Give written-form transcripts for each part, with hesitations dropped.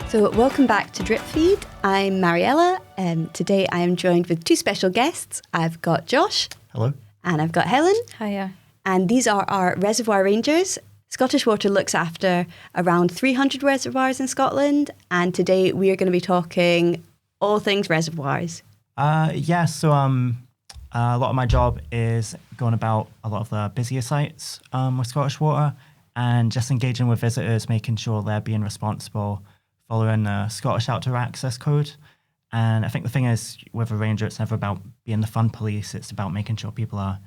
So welcome back to Drip Feed. I'm Mariella, and today I am joined with two special guests. I've got Josh. Hello. And I've got Helen. Hiya. And these are our Reservoir Rangers. Scottish Water looks after around 300 reservoirs in Scotland, and today we are going to be talking all things reservoirs. A lot of my job is going about a lot of the busier sites with Scottish Water and just engaging with visitors, making sure they're being responsible, following the Scottish Outdoor Access Code. And I think the thing is, with a ranger, it's never about being the fun police. It's about making sure people are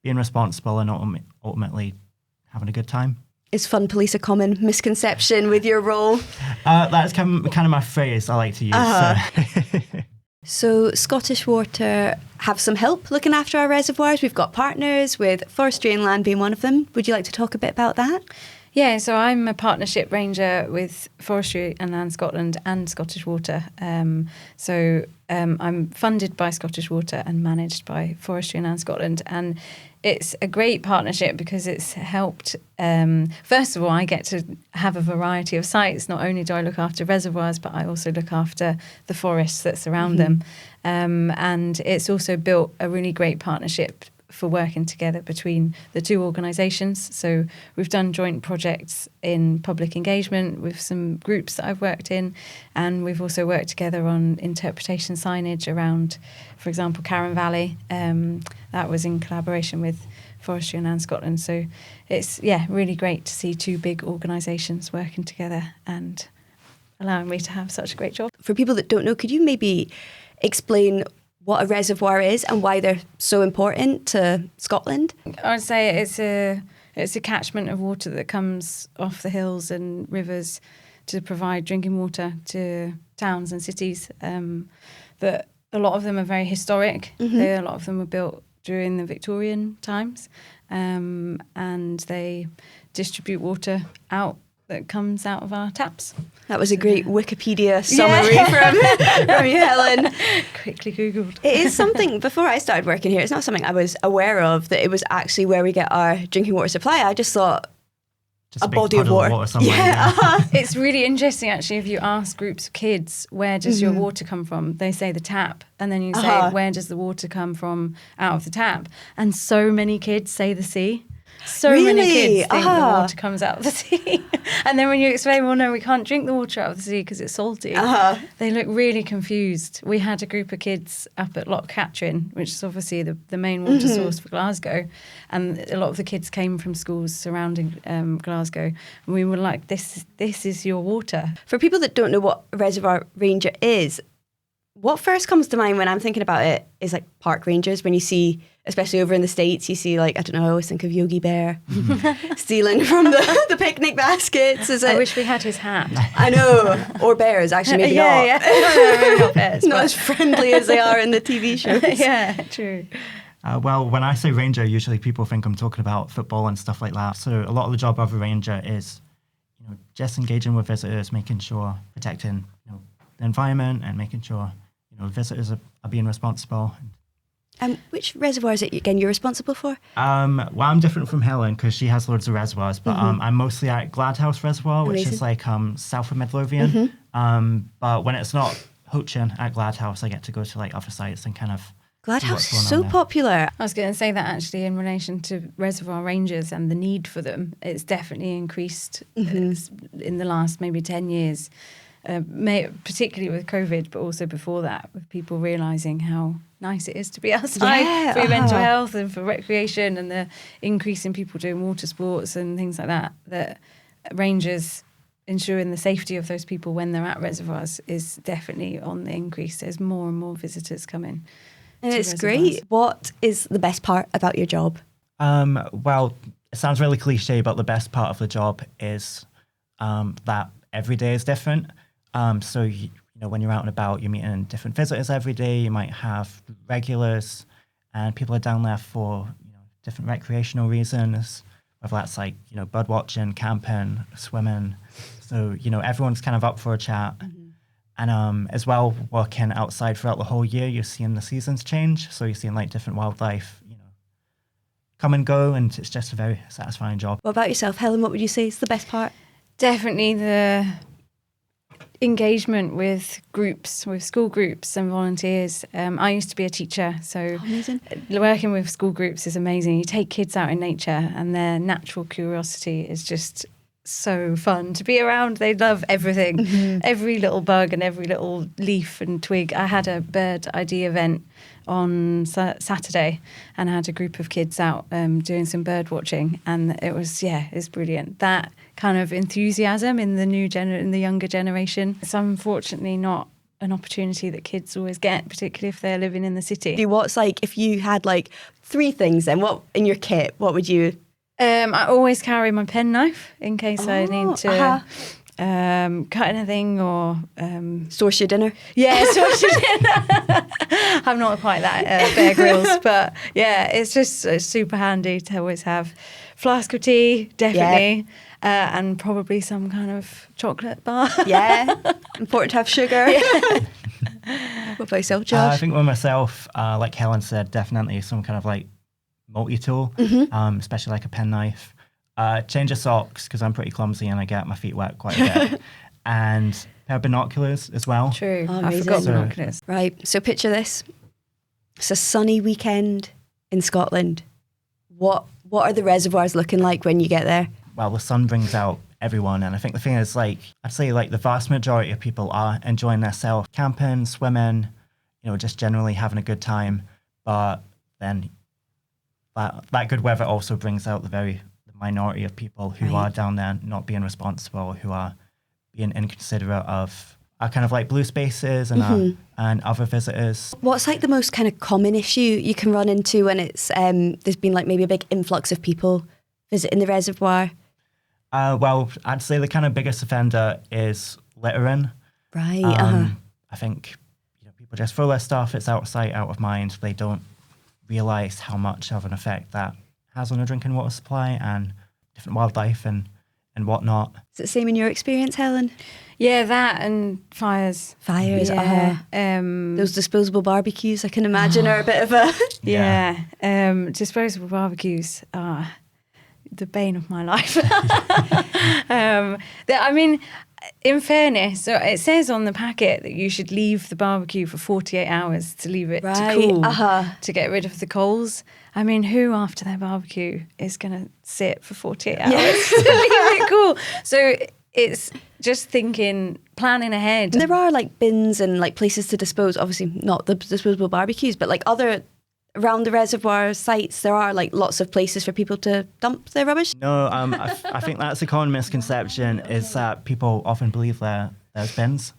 being responsible and ultimately having a good time. Is fun police a common misconception with your role? That's kind of my phrase I like to use. So Scottish Water have some help looking after our reservoirs. We've got partners, with Forestry and Land being one of them. Would you like to talk a bit about that? Yeah, so I'm a partnership ranger with Forestry and Land Scotland and Scottish Water. I'm funded by Scottish Water and managed by Forestry and Land Scotland. And it's a great partnership because it's helped. First of all, I get to have a variety of sites. Not only do I look after reservoirs, but I also look after the forests that surround them. And it's also built a really great partnership for working together between the two organisations. So we've done joint projects in public engagement with some groups that I've worked in, and we've also worked together on interpretation signage around, for example, Carron Valley. That was in collaboration with Forestry and Land Scotland. So it's, really great to see two big organisations working together and allowing me to have such a great job. For people that don't know, could you maybe explain what a reservoir is and why they're so important to Scotland? I'd say it's a catchment of water that comes off the hills and rivers to provide drinking water to towns and cities. That a lot of them are very historic. A lot of them were built during the Victorian times, and they distribute water out that comes out of our taps. That was a great Wikipedia summary from you, Helen. Quickly Googled. It is something, before I started working here, it's not something I was aware of, that it was actually where we get our drinking water supply. I just thought Just a body of water. Somewhere, It's really interesting, actually, if you ask groups of kids, where does your water come from? They say the tap. And then you say, where does the water come from out of the tap? And so many kids say the sea. So many kids think the water comes out of the sea. And then when you explain, well, no, we can't drink the water out of the sea because it's salty, they look really confused. We had a group of kids up at Loch Katrine, which is obviously the main water source for Glasgow. And a lot of the kids came from schools surrounding Glasgow. And we were like, this is your water. For people that don't know what a reservoir ranger is, what first comes to mind when I'm thinking about it is like park rangers. When you see, especially over in the States, you see like, I don't know, I always think of Yogi Bear stealing from the picnic baskets. I wish we had his hat. I know. Or bears, actually, maybe not. Yeah. No, maybe not bears. Not as friendly as they are in the TV shows. Yeah, true. Well, when I say ranger, usually people think I'm talking about football and stuff like that. So a lot of the job of a ranger is, just engaging with visitors, making sure, protecting, the environment and making sure, visitors are being responsible. Which reservoir is it, again, you're responsible for? Well, I'm different from Helen because she has loads of reservoirs, but I'm mostly at Gladhouse Reservoir, which is like south of Midlothian. But when it's not poaching at Gladhouse, I get to go to like other sites and kind of Gladhouse is so popular. I was going to say that actually in relation to reservoir rangers and the need for them, it's definitely increased in the last maybe 10 years. Particularly with COVID, but also before that, with people realising how nice it is to be outside for your mental health and for recreation, and the increase in people doing water sports and things like that, that rangers ensuring the safety of those people when they're at reservoirs is definitely on the increase. There's more and more visitors coming. And it's great. What is the best part about your job? Well, it sounds really cliche, but the best part of the job is that every day is different. So, when you're out and about, you're meeting different visitors every day. You might have regulars, and people are down there for different recreational reasons, whether that's like, bird watching, camping, swimming. So, everyone's kind of up for a chat. And as well, working outside throughout the whole year, you're seeing the seasons change. So you're seeing like different wildlife, come and go, and it's just a very satisfying job. What about yourself, Helen? What would you say is the best part? Definitely engagement with groups, with school groups and volunteers. I used to be a teacher, so Amazing. working with school groups is amazing. You take kids out in nature and their natural curiosity is just so fun to be around. They love everything, every little bug and every little leaf and twig. I had a bird ID event on Saturday and I had a group of kids out doing some bird watching, and it was it's brilliant. That kind of enthusiasm in the younger generation. It's unfortunately not an opportunity that kids always get, particularly if they're living in the city. What's like, if you had like 3 things then, what in your kit, what would you? I always carry my penknife in case I need to cut anything or Source your dinner? yeah, source your dinner. I'm not quite that Bear Grylls, but yeah, it's super handy to always have. Flask of tea, definitely, and probably some kind of chocolate bar. Yeah, important to have sugar. What about yourself, Josh? I think with myself, like Helen said, definitely some kind of like multi-tool, especially like a penknife. Change of socks, because I'm pretty clumsy and I get my feet wet quite a bit. And a pair of binoculars as well. True, Oh, I amazing. forgot So- binoculars. Right, so picture this. It's a sunny weekend in Scotland. What are the reservoirs looking like when you get there? Well, the sun brings out everyone. And I think the thing is, like, I'd say like the vast majority of people are enjoying themselves, camping, swimming, just generally having a good time. But then that good weather also brings out the minority of people who are down there not being responsible, who are being inconsiderate of our kind of like blue spaces and and other visitors. What's like the most kind of common issue you can run into when it's there's been like maybe a big influx of people visiting the reservoir? Well, I'd say the kind of biggest offender is littering. Right. I think people just throw their stuff. It's out of sight, out of mind. They don't realise how much of an effect that has on a drinking water supply and different wildlife and whatnot. Is it the same in your experience, Helen? Yeah, that and fires. Fires. Yeah. Those disposable barbecues, I can imagine, are a bit of a. Disposable barbecues are the bane of my life. I mean, in fairness, so it says on the packet that you should leave the barbecue for 48 hours to leave it to cool to get rid of the coals. I mean, who after their barbecue is going to sit for 48 hours to leave it cool? So it's just planning ahead. There are like bins and like places to dispose, obviously not the disposable barbecues, but like other around the reservoir sites, there are like lots of places for people to dump their rubbish. No, I think that's a common misconception is that people often believe there's bins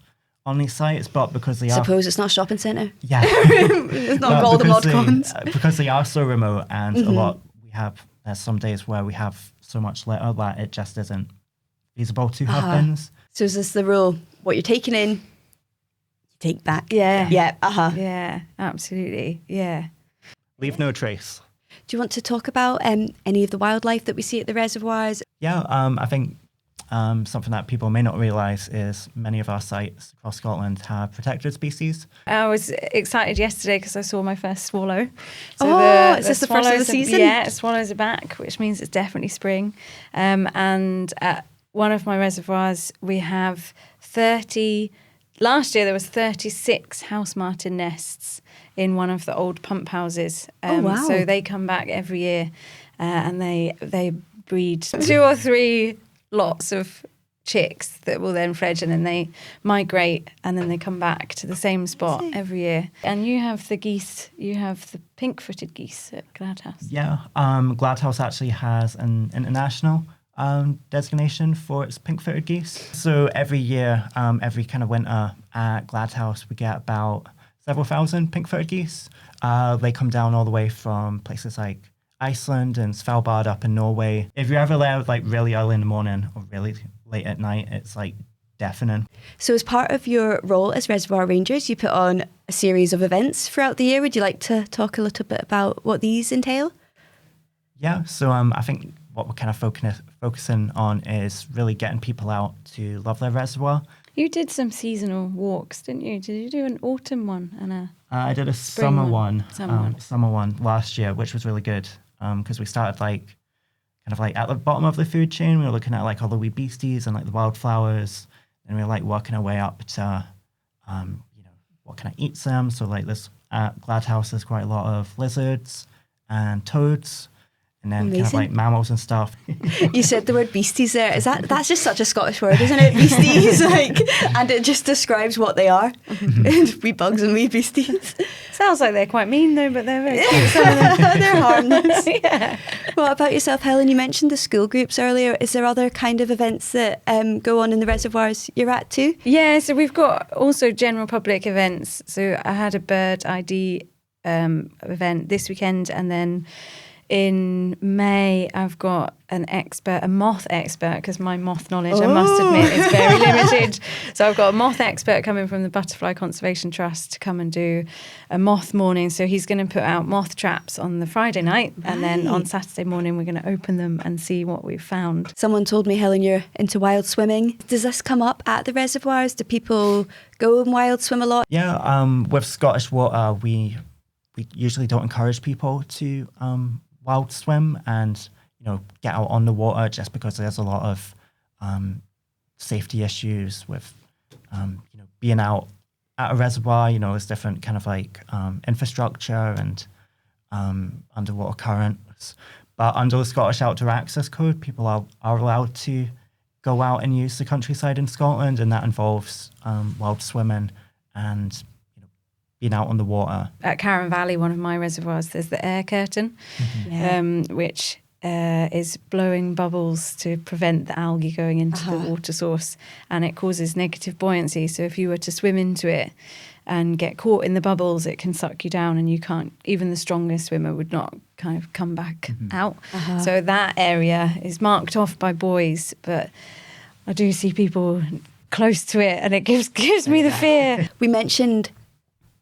on these sites, but because they are... Suppose it's not a shopping centre. Yeah. It's not golden mod cons. Because they are so remote and there's some days where we have so much litter that it just isn't feasible to have bins. So is this the rule? What you're taking in, you take back. Yeah. Yeah. Yeah, absolutely. Yeah. Leave no trace. Do you want to talk about any of the wildlife that we see at the reservoirs? Yeah, I think something that people may not realise is many of our sites across Scotland have protected species. I was excited yesterday because I saw my first swallow. Is this the first of the season? Yeah, swallows are back, which means it's definitely spring. And at one of my reservoirs, we have 30... Last year, there was 36 house martin nests in one of the old pump houses. Wow. So they come back every year and they breed 2 or 3 lots of chicks that will then fledge and then they migrate and then they come back to the same spot every year. And you have the geese, you have the pink-footed geese at Gladhouse. Yeah, Gladhouse actually has an international designation for its pink-footed geese. So every year, every kind of winter at Gladhouse, we get about several thousand pink-footed geese. They come down all the way from places like Iceland and Svalbard up in Norway. If you're ever there like really early in the morning or really late at night, it's like deafening. So as part of your role as Reservoir Rangers, you put on a series of events throughout the year. Would you like to talk a little bit about what these entail? Yeah, so I think what we're kind of focusing on is really getting people out to love their reservoir. You did some seasonal walks, didn't you? Did you do an autumn one and a... I did a summer one one. Last year, which was really good because we started like kind of like at the bottom of the food chain. We were looking at like all the wee beasties and like the wildflowers. and we're like working our way up to, what kind of eats them. So like this at Gladhouse, there's quite a lot of lizards and toads, and then kind of like mammals and stuff. You said the word beasties there. That's just such a Scottish word, isn't it? Beasties, and it just describes what they are. Wee bugs and wee beasties. Sounds like they're quite mean though, but they're very cute. Some of them. They're harmless. Yeah. What about yourself, Helen? You mentioned the school groups earlier. Is there other kind of events that go on in the reservoirs you're at too? Yeah, so we've got also general public events. So I had a bird ID event this weekend, and then in May, I've got a moth expert, because my moth knowledge, I must admit, is very limited. So I've got a moth expert coming from the Butterfly Conservation Trust to come and do a moth morning. So he's going to put out moth traps on the Friday night, and then on Saturday morning, we're going to open them and see what we've found. Someone told me, Helen, you're into wild swimming. Does this come up at the reservoirs? Do people go and wild swim a lot? Yeah, with Scottish water, we usually don't encourage people to wild swim and get out on the water, just because there's a lot of safety issues with being out at a reservoir. There's different kind of like infrastructure and underwater currents. But under the Scottish Outdoor Access Code, people are allowed to go out and use the countryside in Scotland, and that involves wild swimming and being out on the water. At Carron Valley, one of my reservoirs, there's the air curtain, which is blowing bubbles to prevent the algae going into the water source, and it causes negative buoyancy. So if you were to swim into it and get caught in the bubbles, it can suck you down, and you can't, even the strongest swimmer would not kind of come back out. So that area is marked off by buoys, but I do see people close to it, and it gives me the fear. We mentioned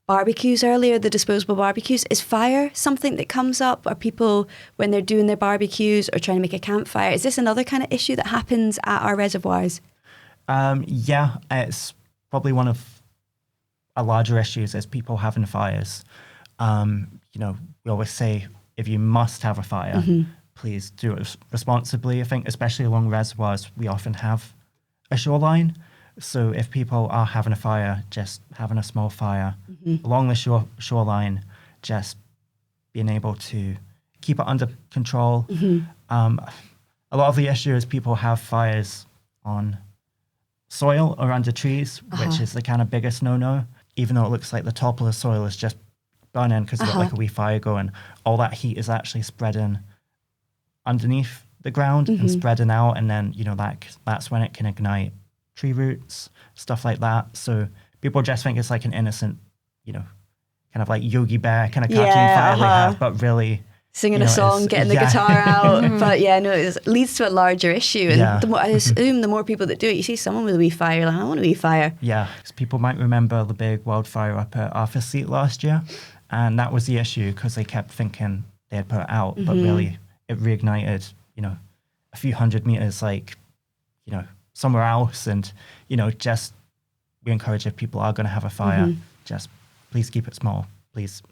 barbecues earlier, the disposable barbecues. Is fire something that comes up? Are people, when they're doing their barbecues or trying to make a campfire, is this another kind of issue that happens at our reservoirs? Yeah, it's probably one of our larger issues is people having fires. We always say, if you must have a fire, please do it responsibly. I think especially along reservoirs, we often have a shoreline. So if people are having a fire, just having a small fire along the shoreline, just being able to keep it under control. A lot of the issue is people have fires on soil or under trees, which is the kind of biggest no-no. Even though it looks like the top of the soil is just burning because you've got like a wee fire going, all that heat is actually spreading underneath the ground and spreading out, and then that's when it can ignite tree roots, stuff like that. So people just think it's like an innocent, kind of like Yogi Bear kind of cartoon fire they have, but really singing a song, getting the guitar out. But it leads to a larger issue. And the more, I assume the more people that do it, you see someone with a wee fire, you're like, I want a wee fire. Yeah, because people might remember the big wildfire up at Arthur's Seat last year, and that was the issue because they kept thinking they had put it out, but really it reignited, a few hundred meters, somewhere else. And just we encourage, if people are going to have a fire, just please keep it small, please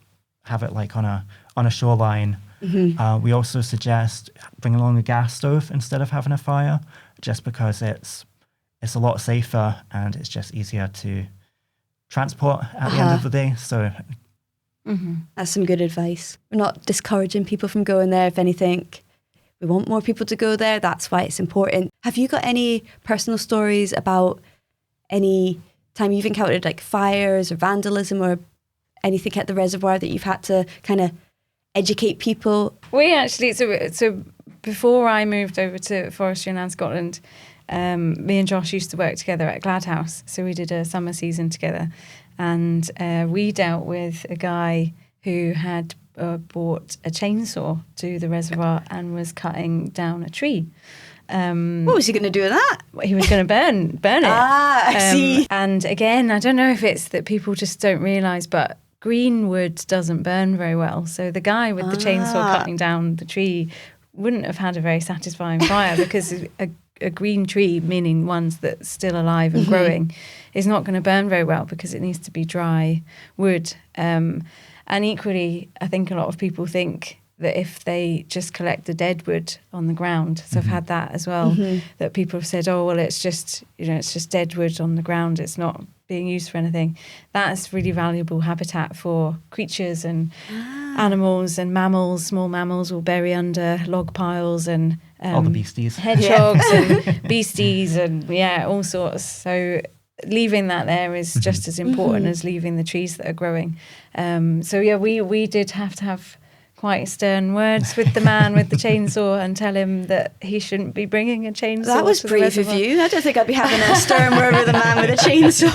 have it like on a shoreline. We also suggest bringing along a gas stove instead of having a fire, just because it's a lot safer and it's just easier to transport at the end of the day. So that's some good advice. We're not discouraging people from going there. If anything, we want more people to go there. That's why it's important. Have you got any personal stories about any time you've encountered like fires or vandalism or anything at the reservoir that you've had to kind of educate people? We actually, so before I moved over to Forestry and Land Scotland, me and Josh used to work together at Gladhouse. So we did a summer season together, and we dealt with a guy who had bought a chainsaw to the reservoir and was cutting down a tree. What was he going to do with that? He was going to burn it. I see. And again, I don't know if it's that people just don't realise, but green wood doesn't burn very well. So the guy with the chainsaw cutting down the tree wouldn't have had a very satisfying fire, because a green tree, meaning ones that's still alive and growing, is not going to burn very well because it needs to be dry wood. And equally, I think a lot of people think that if they just collect the deadwood on the ground, so I've had that as well, that people have said, oh, well, it's just deadwood on the ground, it's not being used for anything. That's really valuable habitat for creatures and animals and mammals. Small mammals will bury under log piles, and all the beasties, hedgehogs and beasties, and all sorts. So leaving that there is just as important as leaving the trees that are growing. We did have to have quite stern words with the man with the chainsaw and tell him that he shouldn't be bringing a chainsaw. That was brave of you. I don't think I'd be having a stern word with a man with a chainsaw.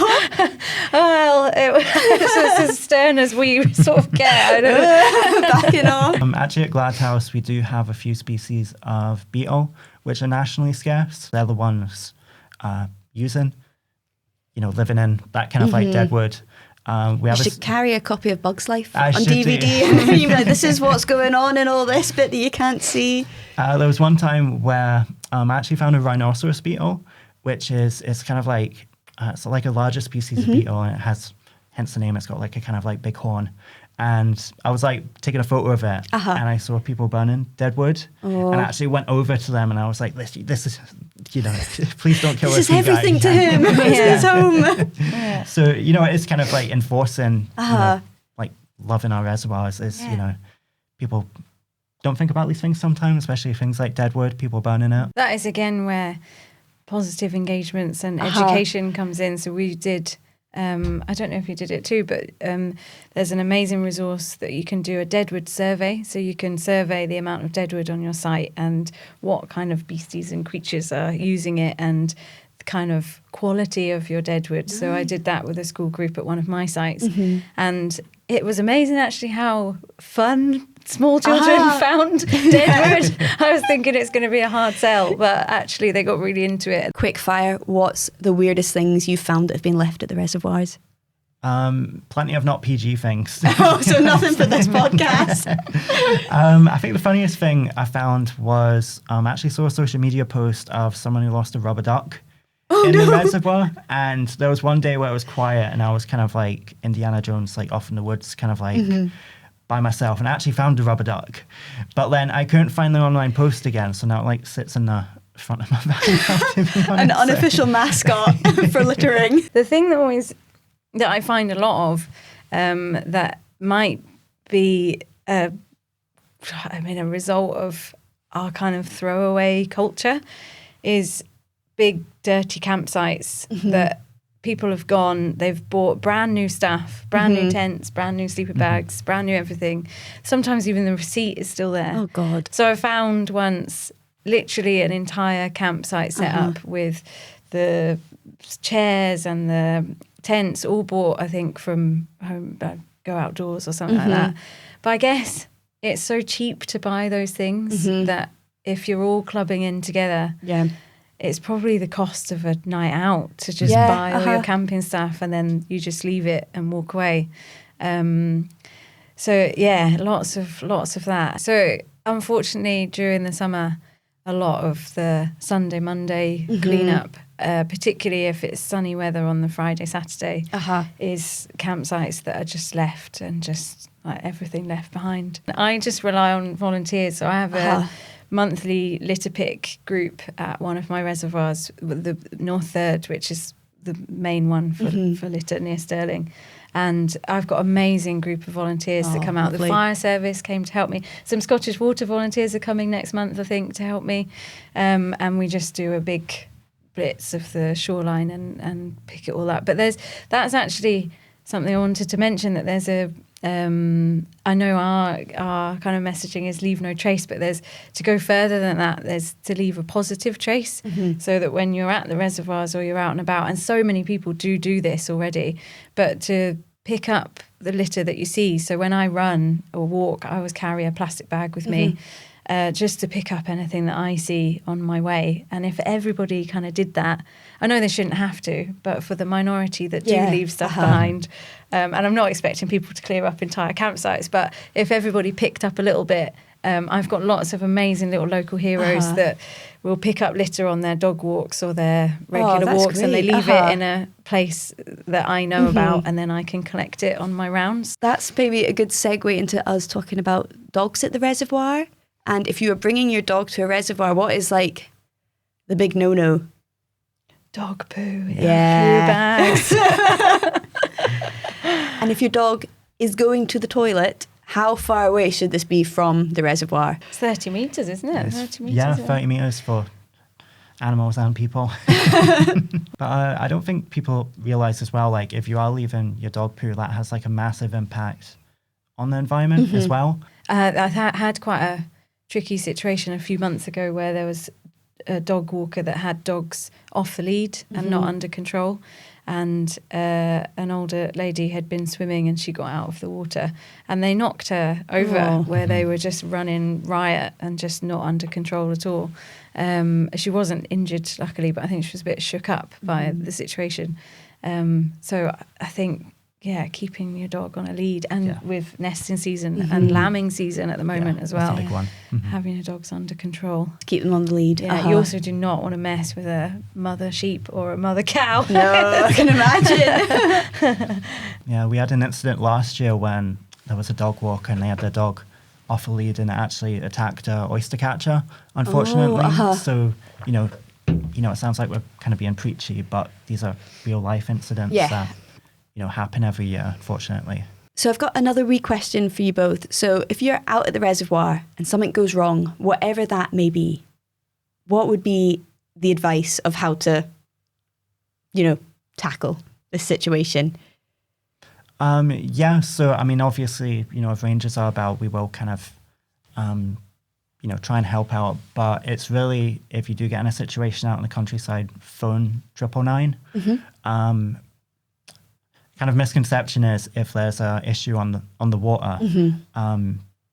Well, it's as stern as we sort of get. I don't know. Backing off. Actually, at Gladhouse, we do have a few species of beetle, which are nationally scarce. They're the ones living in that kind of like Deadwood. We should carry a copy of Bug's Life I on should DVD. And you're like, this is what's going on in all this bit that you can't see. There was one time where I actually found a rhinoceros beetle, which is kind of like it's like a larger species of beetle, and it has, hence the name, it's got like a kind of like big horn. And I was like taking a photo of it, and I saw people burning Deadwood, and I actually went over to them, and I was like, "This is, please don't kill us." This is everything to him. This is home. So it's kind of like enforcing, like loving our reservoirs. Is people don't think about these things sometimes, especially things like Deadwood, people burning it. That is again where positive engagements and education comes in. So we did. I don't know if you did it too, but there's an amazing resource that you can do a Deadwood survey. So you can survey the amount of Deadwood on your site and what kind of beasties and creatures are using it and the kind of quality of your Deadwood. So I did that with a school group at one of my sites. And it was amazing actually how fun small children found Deadwood. I was thinking it's going to be a hard sell, but actually they got really into it. Quick fire, what's the weirdest things you've found that have been left at the reservoirs? Plenty of not PG things. So nothing for this podcast. I think the funniest thing I found was actually saw a social media post of someone who lost a rubber duck in the reservoir, and there was one day where it was quiet and I was kind of like Indiana Jones, like off in the woods, kind of like by myself, and I actually found a rubber duck, but then I couldn't find the online post again, so now it like sits in the front of my bag. An unofficial mascot for littering. The thing that I find a lot of that might be a result of our kind of throwaway culture is big dirty campsites that people have gone, they've bought brand new stuff, brand new tents, brand new sleeper bags, brand new everything. Sometimes even the receipt is still there. Oh God. So I found once literally an entire campsite set up with the chairs and the tents all bought, I think, from Home Go Outdoors or something like that. But I guess it's so cheap to buy those things that if you're all clubbing in together, it's probably the cost of a night out to just buy all your camping stuff and then you just leave it and walk away. So yeah, lots of that. So unfortunately, during the summer, a lot of the Sunday, Monday cleanup, particularly if it's sunny weather on the Friday, Saturday, is campsites that are just left and just like everything left behind. I just rely on volunteers. So I have a monthly litter pick group at one of my reservoirs, the North Third, which is the main one for litter near Stirling. And I've got an amazing group of volunteers that come out. Lovely. The fire service came to help me. Some Scottish Water volunteers are coming next month, I think, to help me. And we just do a big blitz of the shoreline and pick it all up. But that's actually something I wanted to mention, that there's a I know our kind of messaging is leave no trace, but there's to go further than that, there's to leave a positive trace, so that when you're at the reservoirs or you're out and about, and so many people do this already, but to pick up the litter that you see. So when I run or walk, I always carry a plastic bag with me. just to pick up anything that I see on my way. And if everybody kind of did that, I know they shouldn't have to, but for the minority that do leave stuff behind, and I'm not expecting people to clear up entire campsites, but if everybody picked up a little bit, I've got lots of amazing little local heroes that will pick up litter on their dog walks or their regular walks, great. and they leave it in a place that I know about, and then I can collect it on my rounds. That's maybe a good segue into us talking about dogs at the reservoir. And if you were bringing your dog to a reservoir, what is like the big no-no? Dog poo. Poo Yeah. bags. And if your dog is going to the toilet, how far away should this be from the reservoir? It's 30 metres, isn't it? 30 metres. Yeah, 30 metres for animals and people. But I don't think people realise as well, like if you are leaving your dog poo, that has like a massive impact on the environment as well. I had quite a tricky situation a few months ago where there was a dog walker that had dogs off the lead and not under control. And an older lady had been swimming and she got out of the water and they knocked her over where they were just running riot and just not under control at all. She wasn't injured, luckily, but I think she was a bit shook up by the situation. So I think, keeping your dog on a lead and with nesting season and lambing season at the moment as well. That's a big one. Having your dogs under control. Keep them on the lead. Yeah, you also do not want to mess with a mother sheep or a mother cow. No, I can imagine. Yeah, we had an incident last year when there was a dog walker and they had their dog off a lead and it actually attacked a oyster catcher, unfortunately. So, you know, it sounds like we're kind of being preachy, but these are real life incidents that, happen every year, unfortunately. So I've got another wee question for you both. So if you're out at the reservoir and something goes wrong, whatever that may be, what would be the advice of how to, tackle this situation? So, I mean, obviously, if rangers are about, we will kind of, try and help out. But it's really, if you do get in a situation out in the countryside, phone 999. Kind of misconception is if there's an issue on the water,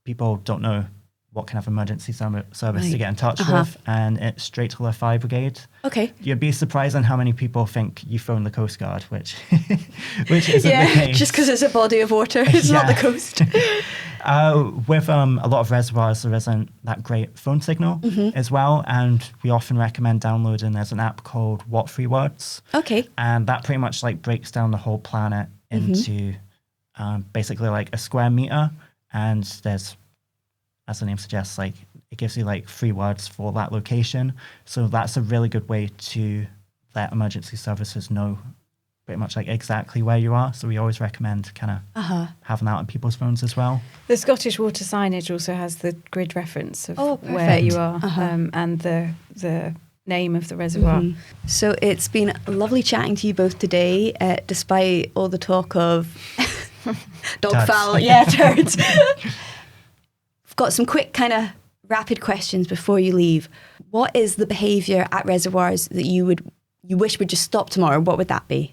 people don't know what kind of emergency service to get in touch with, and it's straight to the fire brigade. Okay. You'd be surprised on how many people think you phone the Coast Guard, which isn't the case. Just because it's a body of water, it's not the coast. With a lot of reservoirs, there isn't that great phone signal as well, and we often recommend downloading. There's an app called What3Words. Okay. And that pretty much like breaks down the whole planet into basically like a square meter, and there's, as the name suggests, like it gives you like 3 words for that location. So that's a really good way to let emergency services know pretty much like exactly where you are. So we always recommend kind of having that on people's phones as well. The Scottish Water signage also has the grid reference of where perfect. you are and the name of the reservoir. So it's been lovely chatting to you both today, despite all the talk of dog fowl. Turds. I've got some quick kind of rapid questions before you leave. What is the behaviour at reservoirs that you wish would just stop tomorrow? What would that be?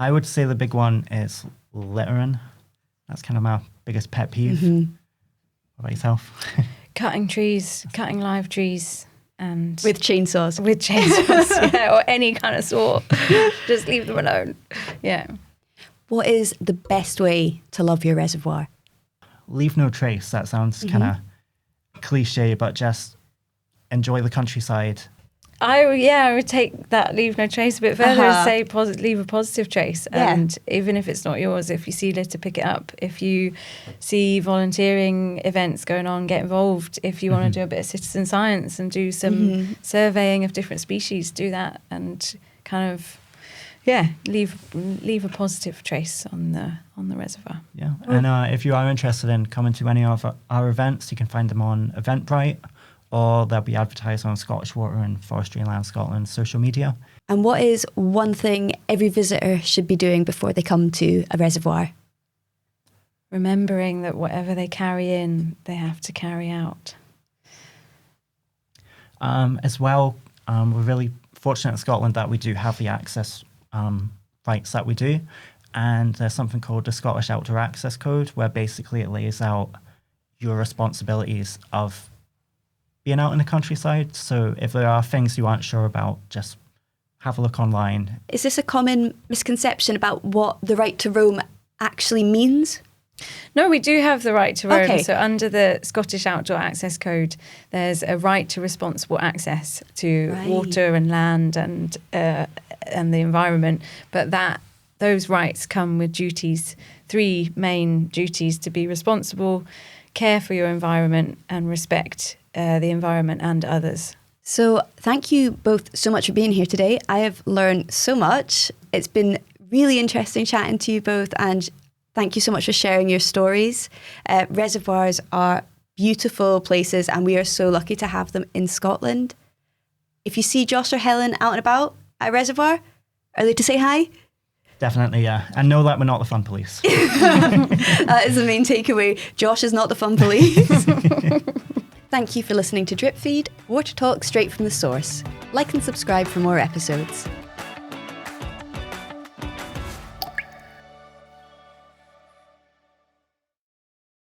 I would say the big one is littering. That's kind of my biggest pet peeve. What about yourself? Cutting trees, cutting live trees. And with chainsaws. Or any kind of saw. Just leave them alone. Yeah. What is the best way to love your reservoir? Leave no trace. That sounds kind of cliche, but just enjoy the countryside. I would take that leave no trace a bit further and say leave a positive trace. And even if it's not yours, if you see litter, pick it up. If you see volunteering events going on, get involved. If you want to do a bit of citizen science and do some surveying of different species, do that and kind of leave a positive trace on the reservoir. Yeah, and if you are interested in coming to any of our events, you can find them on Eventbrite, or they'll be advertised on Scottish Water and Forestry and Land Scotland social media. And what is one thing every visitor should be doing before they come to a reservoir? Remembering that whatever they carry in, they have to carry out. As well, we're really fortunate in Scotland that we do have the access rights that we do. And there's something called the Scottish Outdoor Access Code, where basically it lays out your responsibilities of being out in the countryside. So if there are things you aren't sure about, just have a look online. Is this a common misconception about what the right to roam actually means? No, we do have the right to roam. Okay. So under the Scottish Outdoor Access Code, there's a right to responsible access to water and land and the environment. But those rights come with duties, 3 main duties: to be responsible, care for your environment, and respect the environment and others. So thank you both so much for being here today. I have learned so much. It's been really interesting chatting to you both, and thank you so much for sharing your stories. Reservoirs are beautiful places, and we are so lucky to have them in Scotland. If you see Josh or Helen out and about at Reservoir, are they to say hi? Definitely, yeah. And know that we're not the fun police. That is the main takeaway. Josh is not the fun police. Thank you for listening to Drip Feed, water talk straight from the source. Like and subscribe for more episodes.